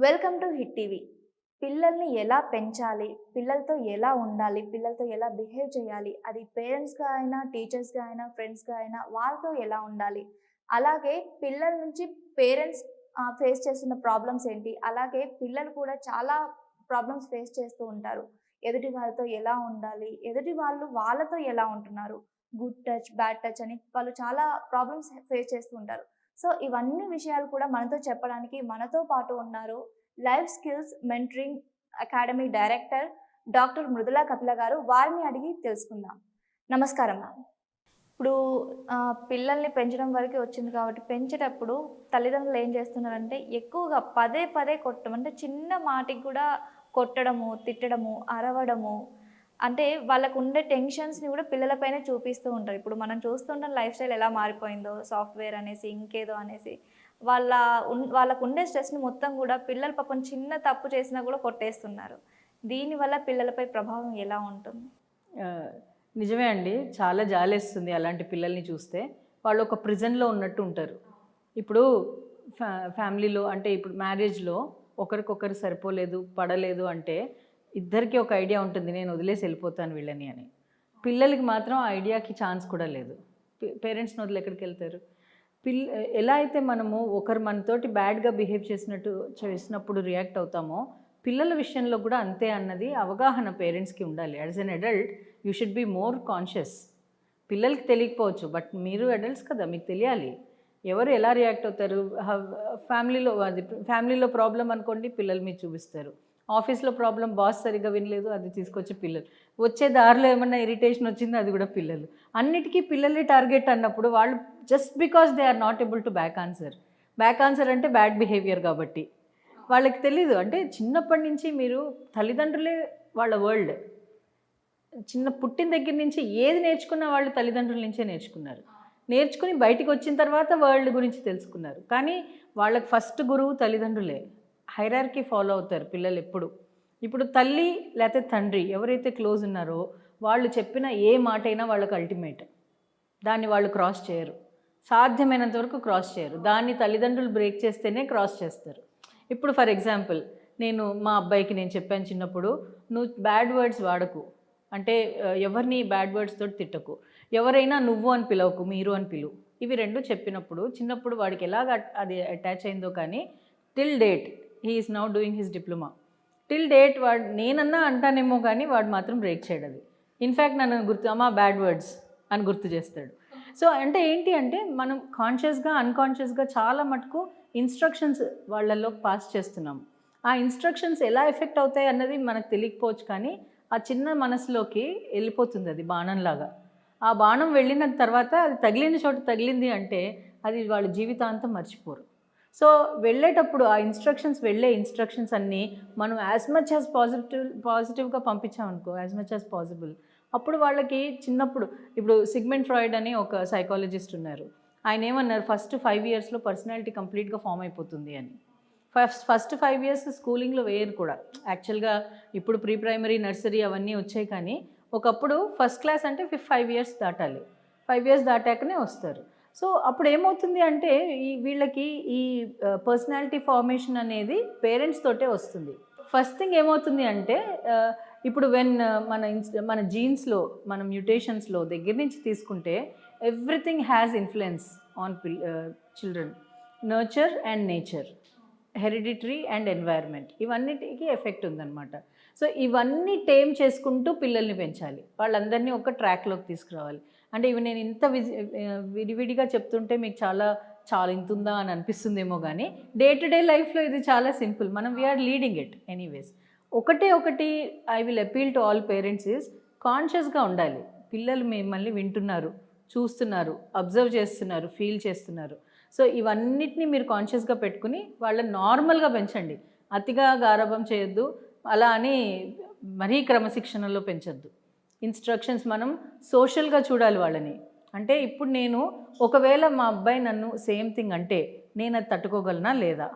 Welcome to hit TV. పిల్లల్ని ఎలా పెంచాలి? పిల్లలతో ఎలా ఉండాలి? పిల్లలతో ఎలా బిహేవ్ చేయాలి? అది పేరెంట్స్‌గా అయినా, టీచర్స్‌గా అయినా, ఫ్రెండ్స్‌గా అయినా వాళ్ళతో ఎలా ఉండాలి? అలాగే పిల్లల నుంచి పేరెంట్స్ ఫేస్ చేస్తున్న ప్రాబ్లమ్స్ ఏంటి? అలాగే పిల్లలు కూడా చాలా ప్రాబ్లమ్స్ ఫేస్ చేస్తూ ఉంటారు. ఎదుటి వాళ్ళతో ఎలా ఉండాలి? ఎదుటి వాళ్ళు వాళ్ళతో ఎలా ఉంటున్నారు? గుడ్ టచ్, బ్యాడ్ టచ్ అని వాళ్ళు చాలా ప్రాబ్లమ్స్ ఫేస్ చేస్తూ ఉంటారు. సో, ఇవన్నీ విషయాలు కూడా మనతో చెప్పడానికి మనతో పాటు ఉన్నారు. Life skills mentoring academy director doctor Mrudula Kapila గారు. వారిని అడిగి తెలుసుకుందాం. నమస్కారం మ్యామ్. ఇప్పుడు పిల్లల్ని పెంచడం వరకే వచ్చింది కాబట్టి పెంచేటప్పుడు తల్లిదండ్రులు ఏం చేస్తున్నారంటే ఎక్కువగా పదే పదే కొట్టడం. అంటే చిన్న మాటకి కూడా కొట్టడము, తిట్టడము, అరవడము. అంటే వాళ్ళకుండే టెన్షన్స్‌ని కూడా పిల్లలపైనే చూపిస్తూ ఉంటారు. ఇప్పుడు మనం చూస్తున్న లైఫ్ స్టైల్ ఎలా మారిపోయిందో సాఫ్ట్‌వేర్ అనేసి, ఇంకేదో అనేసి వాళ్ళ వాళ్ళకుండే స్ట్రెస్‌ని మొత్తం కూడా పిల్లలు పాపం చిన్న తప్పు చేసినా కూడా కొట్టేస్తున్నారు. దీనివల్ల పిల్లలపై ప్రభావం ఎలా ఉంటుంది? ఆహ్, నిజమే అండి. చాలా జాలేస్తుంది అలాంటి పిల్లల్ని చూస్తే. వాళ్ళు ఒక ప్రిజన్‌లో ఉన్నట్టు ఉంటారు. ఇప్పుడు ఫ్యా ఫ్యామిలీలో అంటే ఇప్పుడు మ్యారేజ్‌లో ఒకరికొకరు సరిపోలేదు, పడలేదు అంటే ఇద్దరికీ ఒక ఐడియా ఉంటుంది. నేను వదిలేసి వెళ్ళిపోతాను వీళ్ళని అని. పిల్లలకి మాత్రం ఆ ఐడియాకి ఛాన్స్ కూడా లేదు. పేరెంట్స్‌ని వదిలి ఎక్కడికెళ్తారు? పిల్ ఎలా అయితే మనము ఒకరు మనతోటి బ్యాడ్‌గా బిహేవ్ చేసినప్పుడు రియాక్ట్ అవుతామో, పిల్లల విషయంలో కూడా అంతే అన్నది అవగాహన పేరెంట్స్‌కి ఉండాలి. As an adult you should be more conscious. పిల్లలకి తెలియకపోవచ్చు. బట్ మీరు అడల్ట్స్ కదా! మీకు తెలియాలి. ఎవరు ఎలా రియాక్ట్ అవుతారు? ఫ్యామిలీలో ప్రాబ్లమ్ అనుకోండి పిల్లల మీద చూపిస్తారు. ఆఫీస్‌లో ప్రాబ్లమ్ బాస్ సరిగ్గా వినలేదు అది తీసుకొచ్చి పిల్లలు. వచ్చే దారిలో ఏమన్నా ఇరిటేషన్ వచ్చింది అది కూడా పిల్లలు. అన్నిటికీ పిల్లలే టార్గెట్ అన్నప్పుడు వాళ్ళు just because they are not able to back answer. Back answer అంటే బ్యాడ్ బిహేవియర్ కాబట్టి. వాళ్ళకి తెలీదు. అంటే చిన్నప్పటి నుంచి మీరు తల్లిదండ్రులే వాళ్ళ వరల్డ్. పుట్టిన దగ్గర నుంచి ఏది నేర్చుకున్న వాళ్ళు తల్లిదండ్రుల నుంచే నేర్చుకున్నారు. నేర్చుకుని బయటికొచ్చిన తర్వాత వరల్డ్ గురించి తెలుసుకున్నారు. కానీ వాళ్ళకి ఫస్ట్ గురువు తల్లిదండ్రులే. హైరార్కీ ఫాలో అవుతారు పిల్లలెప్పుడు. ఇప్పుడు తల్లి లేతే తండ్రి ఎవరైతే క్లోజ్ ఉన్నారో వాళ్ళు చెప్పిన ఏ మాటైనా వాళ్ళకి అల్టిమేట్. దాన్ని వాళ్ళు క్రాస్ చేయరు. సాధ్యమైనంత వరకు క్రాస్ చేయరు. దాన్ని తల్లిదండ్రులు బ్రేక్ చేస్తేనే క్రాస్ చేస్తారు. ఇప్పుడు ఫర్ ఎగ్జాంపుల్ మా అబ్బాయికి నేను చెప్పాను చిన్నప్పుడు, "నువ్వు బ్యాడ్ వర్డ్స్ వాడకు. అంటే ఎవరిని బ్యాడ్ వర్డ్స్ తోటి తిట్టకు. ఎవరైనా నువ్వు అని పిలవకు, మీరు అని పిలువు." ఇవి 2 చెప్పినప్పుడు చిన్నప్పుడు వాడికి ఎలాగ అది అటాచ్ అయిందో కానీ till date he is now doing his diploma. Till date వాడు నేనన్నా అంటానేమో కానీ వాడు మాత్రం బ్రేక్ చేయడది. ఇన్‌ఫ్యాక్ట్ నన్ను అమ్మా బ్యాడ్ వర్డ్స్ అని గుర్తు చేస్తాడు. సో అంటే ఏంటి అంటే మనం కాన్షియస్‌గా, అన్‌కాన్షియస్‌గా చాలా మటుకు ఇన్‌స్ట్రక్షన్స్ వాళ్ళలోకి పాస్ చేస్తున్నాం. ఆ ఇన్‌స్ట్రక్షన్స్ ఎలా ఎఫెక్ట్ అవుతాయి అన్నది మనకు తెలియకపోవచ్చు కానీ ఆ చిన్న మనసులోకి వెళ్ళిపోతుంది అది బాణంలాగా. ఆ బాణం వెళ్ళిన తర్వాత అది తగిలిన చోట తగిలింది అంటే అది వాళ్ళ జీవితాంతం మర్చిపోరు. సో వెళ్ళేటప్పుడు ఆ వెళ్ళే ఇన్‌స్ట్రక్షన్స్ అన్నీ మనం యాస్ మచ్ యాస్ పాజిటివ్‌గా పంపించామనుకో యాస్ మచ్ యాస్ పాసిబుల్. అప్పుడు వాళ్ళకి చిన్నప్పుడు ఇప్పుడు సిగ్మండ్ ఫ్రాయిడ్ అని ఒక సైకాలజిస్ట్ ఉన్నారు. ఆయన ఏమన్నారు ఫస్ట్ 5 ఇయర్స్‌లో పర్సనాలిటీ కంప్లీట్‌గా ఫార్మ్ అయిపోతుంది అని. ఫస్ట్ 5 ఇయర్స్ స్కూలింగ్‌లో వేయరు కూడా. యాక్చువల్‌గా ఇప్పుడు ప్రీ ప్రైమరీ, నర్సరీ అవన్నీ వచ్చాయి కానీ, ఒకప్పుడు ఫస్ట్ క్లాస్ అంటే 5 ఇయర్స్ దాటాలి. 5 ఇయర్స్ దాటాకనే వస్తారు. సో, అప్పుడేమవుతుంది అంటే వీళ్ళకి ఈ పర్సనాలిటీ ఫార్మేషన్ అనేది పేరెంట్స్ తోటే వస్తుంది. ఫస్ట్ థింగ్ ఏమవుతుంది అంటే ఇప్పుడు మన జీన్స్‌లో, మన మ్యుటేషన్స్‌లో దగ్గర నుంచి తీసుకుంటే everything has influence on children. Nurture and nature. Hereditary and environment ఇవన్నిటికీ ఎఫెక్ట్ ఉందన్నమాట. సో ఇవన్నీ టేమ్ చేసుకుంటూ పిల్లల్ని పెంచాలి. వాళ్ళందరినీ ఒక ట్రాక్‌లోకి తీసుకురావాలి. అంటే ఇవి నేను విడివిడిగా చెప్తుంటే మీకు చాలా ఇంతుందా అని అనిపిస్తుందేమో కానీ డే టు డే లైఫ్‌లో ఇది చాలా simple. We are leading it anyways. ఒకటి I will appeal to all parents is కాన్షియస్‌గా ఉండాలి. పిల్లలు మిమ్మల్ని వింటున్నారు, చూస్తున్నారు, అబ్జర్వ్ చేస్తున్నారు, ఫీల్ చేస్తున్నారు. సో ఇవన్నిటిని మీరు కాన్షియస్‌గా పెట్టుకుని వాళ్ళని నార్మల్‌గా పెంచండి. అతిగా గారాబం చేయొద్దు. అలా అని మరీ క్రమశిక్షణలో పెంచొద్దు. ఇన్‌స్ట్రక్షన్స్ మనం సోషల్‌గా చూడాలి వాళ్ళని. అంటే ఇప్పుడు ఒకవేళ మా అబ్బాయి నన్ను సేమ్ థింగ్ అంటే నేను అది తట్టుకోగలనా లేదా?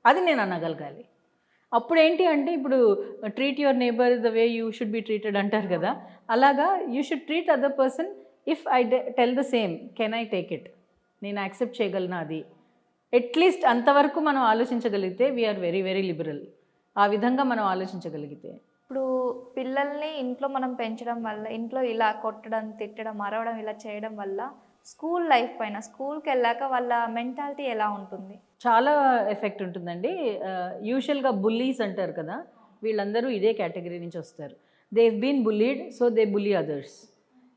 అది నేను అనగలగాలి. అప్పుడేంటి అంటే ఇప్పుడు treat your neighbour the way you should be treated అంటారు కదా! అలాగా you should treat other person if I tell the same can I take it? నేను యాక్సెప్ట్ చేయగలనా అది? అట్లీస్ట్ అంతవరకు మనం ఆలోచించగలిగితే వీఆర్ వెరీ వెరీ లిబరల్. ఆ విధంగా మనం ఆలోచించగలిగితే. ఇప్పుడు పిల్లల్ని ఇంట్లో మనం పెంచడం వల్ల, ఇంట్లో ఇలా కొట్టడం, తిట్టడం, అరవడం ఇలా చేయడం వల్ల స్కూల్ లైఫ్ పైన, స్కూల్కి వెళ్ళాక వాళ్ళ మెంటాలిటీ ఎలా ఉంటుంది? చాలా ఎఫెక్ట్ ఉంటుందండి. యూజువల్గా బుల్లీస్ అంటారు కదా, వీళ్ళందరూ ఇదే కేటగిరీ నుంచి వస్తారు. They have been bullied, so they bully others.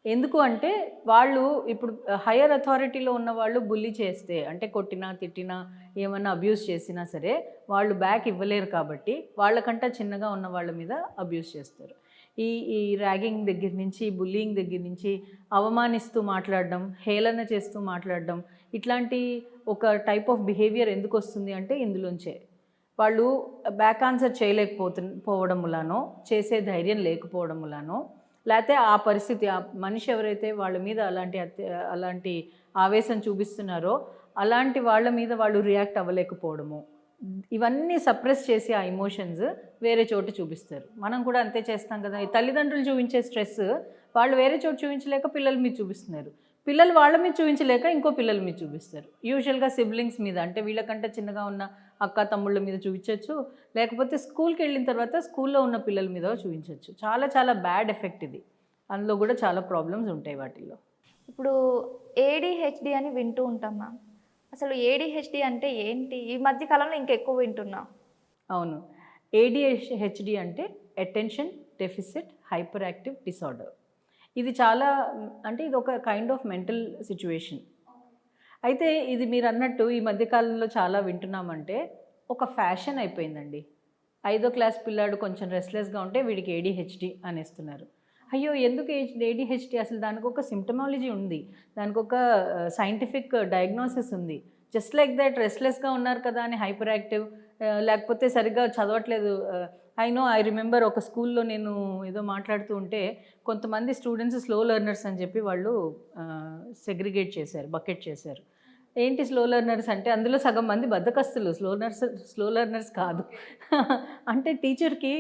ఎందుకు అంటే వాళ్ళు ఇప్పుడు హయ్యర్ అథారిటీలో ఉన్న వాళ్ళు బుల్లీ చేస్తే, అంటే కొట్టినా తిట్టినా ఏమన్నా అబ్యూస్ చేసినా సరే వాళ్ళు బ్యాక్ ఇవ్వలేరు కాబట్టి వాళ్ళకంటే చిన్నగా ఉన్న వాళ్ళ మీద అబ్యూస్ చేస్తారు. ఈ ర్యాగింగ్ దగ్గర నుంచి, బుల్లింగ్ దగ్గర నుంచి, అవమానిస్తూ మాట్లాడడం, హేళన చేస్తూ మాట్లాడడం, ఇట్లాంటి ఒక టైప్ ఆఫ్ బిహేవియర్ ఎందుకు వస్తుంది అంటే ఇందులోంచే. వాళ్ళు బ్యాక్ ఆన్సర్ పోవడం వలనో, చేసే ధైర్యం లేకపోవడం వలనో, లేకపోతే ఆ పరిస్థితి, ఆ మనిషి ఎవరైతే వాళ్ళ మీద అలాంటి ఆవేశం చూపిస్తున్నారో అలాంటి వాళ్ళ మీద వాళ్ళు రియాక్ట్ అవ్వలేకపోవడము, ఇవన్నీ సప్రెస్ చేసి ఆ ఎమోషన్స్ వేరే చోట చూపిస్తారు. మనం కూడా అంతే చేస్తాం కదా. ఈ తల్లిదండ్రులు చూపించే స్ట్రెస్ వాళ్ళు వేరే చోటు చూపించలేక పిల్లల మీద చూపిస్తున్నారు, పిల్లలు వాళ్ళ మీద చూపించలేక ఇంకో పిల్లల మీద చూపిస్తారు. యూజువల్గా సిబ్లింగ్స్ మీద, అంటే వీళ్ళకంటే చిన్నగా ఉన్న అక్క తమ్ముళ్ళ మీద చూపించవచ్చు, లేకపోతే స్కూల్కి వెళ్ళిన తర్వాత స్కూల్లో ఉన్న పిల్లల మీద చూపించవచ్చు. చాలా చాలా బ్యాడ్ ఎఫెక్ట్ ఇది. అందులో కూడా చాలా ప్రాబ్లమ్స్ ఉంటాయి వాటిల్లో. ఇప్పుడు ADHD అని వింటూ ఉంటాం మ్యామ్. అసలు ADHD అంటే ఏంటి? ఈ మధ్య కాలంలో ఇంకెక్కువ వింటున్నా. అవును, ADHD అంటే attention deficit hyper active disorder. ఇది చాలా, అంటే ఇది ఒక కైండ్ ఆఫ్ మెంటల్ సిచ్యువేషన్. అయితే ఇది మీరు అన్నట్టు ఈ మధ్యకాలంలో చాలా వింటున్నామంటే ఒక ఫ్యాషన్ అయిపోయిందండి. 5వ క్లాస్ పిల్లాడు కొంచెం రెస్ట్లెస్గా ఉంటే వీడికి ADHD అనేస్తున్నారు. అయ్యో ఎందుకు ADHD? అసలు దానికి ఒక సిమ్టమాలజీ ఉంది, దానికి ఒక సైంటిఫిక్ డయాగ్నోసిస్ ఉంది. జస్ట్ లైక్ దట్ రెస్ట్లెస్గా ఉన్నారు కదా అని హైపర్ యాక్టివ్, లేకపోతే సరిగ్గా చదవట్లేదు. ఐ రిమెంబర్ ఒక స్కూల్లో నేను ఏదో మాట్లాడుతూ ఉంటే కొంతమంది స్టూడెంట్స్ స్లో లెర్నర్స్ అని చెప్పి వాళ్ళు సెగ్రిగేట్ చేశారు, బకెట్ చేశారు. ఏంటి స్లో లెర్నర్స్ అంటే అందులో సగం మంది బద్ధకస్తులు, స్లో లెర్నర్స్ కాదు. అంటే టీచర్కి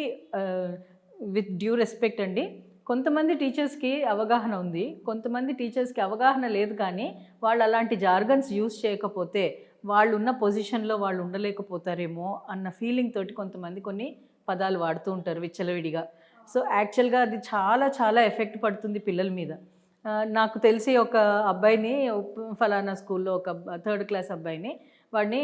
విత్ డ్యూ రెస్పెక్ట్ అండి, కొంతమంది టీచర్స్కి అవగాహన ఉంది, కొంతమంది టీచర్స్కి అవగాహన లేదు. కానీ వాళ్ళు అలాంటి జార్గన్స్ యూజ్ చేయకపోతే వాళ్ళు ఉన్న పొజిషన్లో వాళ్ళు ఉండలేకపోతారేమో అన్న ఫీలింగ్ తోటి కొంతమంది కొన్ని పదాలు వాడుతూ ఉంటారు విచ్చలవిడిగా. సో యాక్చువల్గా అది చాలా చాలా ఎఫెక్ట్ పడుతుంది పిల్లల మీద. నాకు తెలిసి ఒక అబ్బాయిని, ఫలానా స్కూల్లో ఒక 3rd క్లాస్ అబ్బాయిని, వాడిని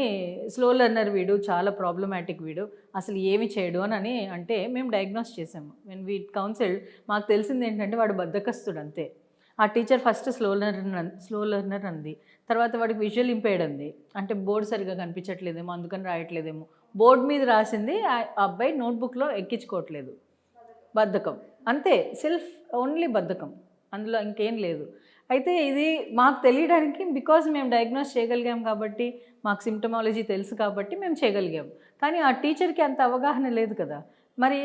స్లో లెర్నర్ వీడు, చాలా ప్రాబ్లమాటిక్ వీడు, అసలు ఏమి చేయడు అని అంటే మేము డయాగ్నోస్ చేసాము. వెన్ వీ కౌన్సిల్ మాకు తెలిసింది ఏంటంటే వాడు బద్ధకస్తుడు అంతే. ఆ టీచర్ ఫస్ట్ స్లో లెర్నర్ అంది, తర్వాత వాడికి విజువల్ ఇంపైర్డ్ అంది, అంటే బోర్డు సరిగ్గా కనిపించట్లేదేమో అందుకని రాయట్లేదేమో. బోర్డు మీద రాసింది ఆ అబ్బాయి నోట్బుక్లో ఎక్కించుకోవట్లేదు, బద్ధకం అంతే, ఓన్లీ బద్ధకం, అందులో ఇంకేం లేదు. అయితే ఇది మాకు తెలియడానికి బికాజ్ మేము డయాగ్నోస్ చేయగలిగాం కాబట్టి, మాకు సిమ్టమాలజీ తెలుసు కాబట్టి మేము చేయగలిగాం. కానీ ఆ టీచర్కి అంత అవగాహన లేదు కదా. మరి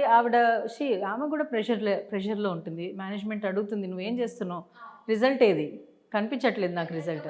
ఆమె కూడా ప్రెషర్లో ఉంటుంది. మేనేజ్మెంట్ అడుగుతుంది, నువ్వేం చేస్తున్నావు, రిజల్ట్ ఏది, కనిపించట్లేదు నాకు రిజల్ట్.